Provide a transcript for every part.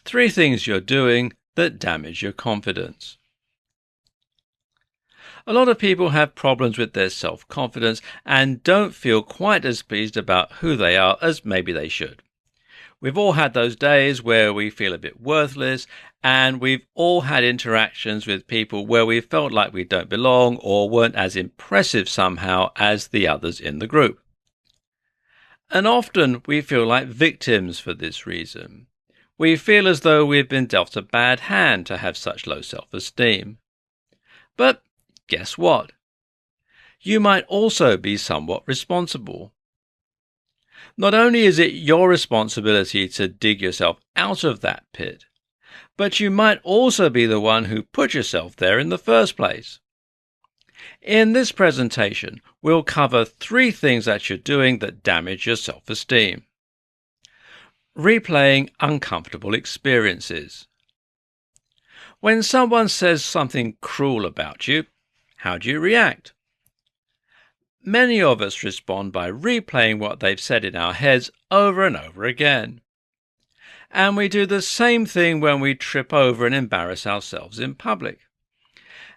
3 things you're doing that damage your confidence. A lot of people have problems with their self-confidence and don't feel quite as pleased about who they are as maybe they should. We've all had those days where we feel a bit worthless, and we've all had interactions with people where we felt like we don't belong or weren't as impressive somehow as the others in the group. And often we feel like victims for this reason. We feel as though we've been dealt a bad hand to have such low self-esteem. But guess what? You might also be somewhat responsible. Not only is it your responsibility to dig yourself out of that pit, but you might also be the one who put yourself there in the first place. In this presentation, we'll cover 3 things that you're doing that damage your self-esteem. Replaying uncomfortable experiences. When someone says something cruel about you, how do you react? Many of us respond by replaying what they've said in our heads over and over again. And we do the same thing when we trip over and embarrass ourselves in public.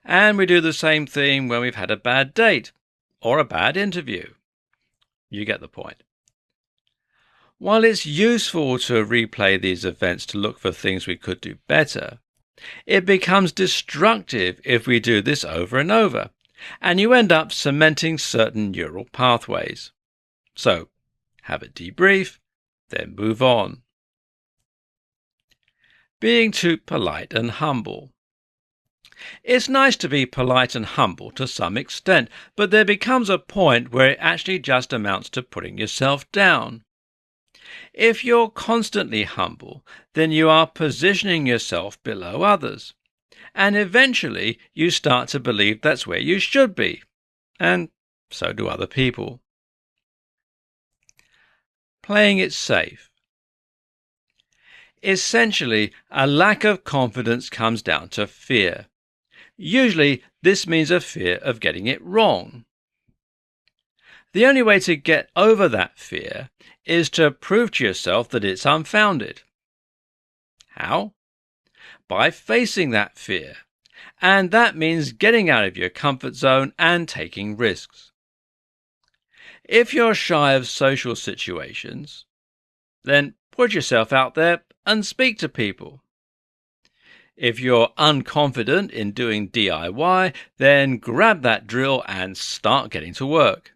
And we do the same thing when we've had a bad date or a bad interview. You get the point. While it's useful to replay these events to look for things we could do better, it becomes destructive if we do this over and over, and you end up cementing certain neural pathways. So, have a debrief, then move on. Being too polite and humble. It's nice to be polite and humble to some extent, but there becomes a point where it actually just amounts to putting yourself down. If you're constantly humble, then you are positioning yourself below others. And eventually you start to believe that's where you should be. And so do other people. Playing it safe. Essentially, a lack of confidence comes down to fear. Usually, this means a fear of getting it wrong. The only way to get over that fear is to prove to yourself that it's unfounded. How? By facing that fear. And that means getting out of your comfort zone and taking risks. If you're shy of social situations, then put yourself out there and speak to people. If you're unconfident in doing DIY, then grab that drill and start getting to work.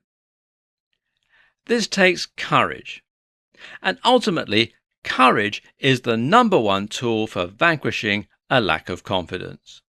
This takes courage. And ultimately, courage is the #1 tool for vanquishing a lack of confidence.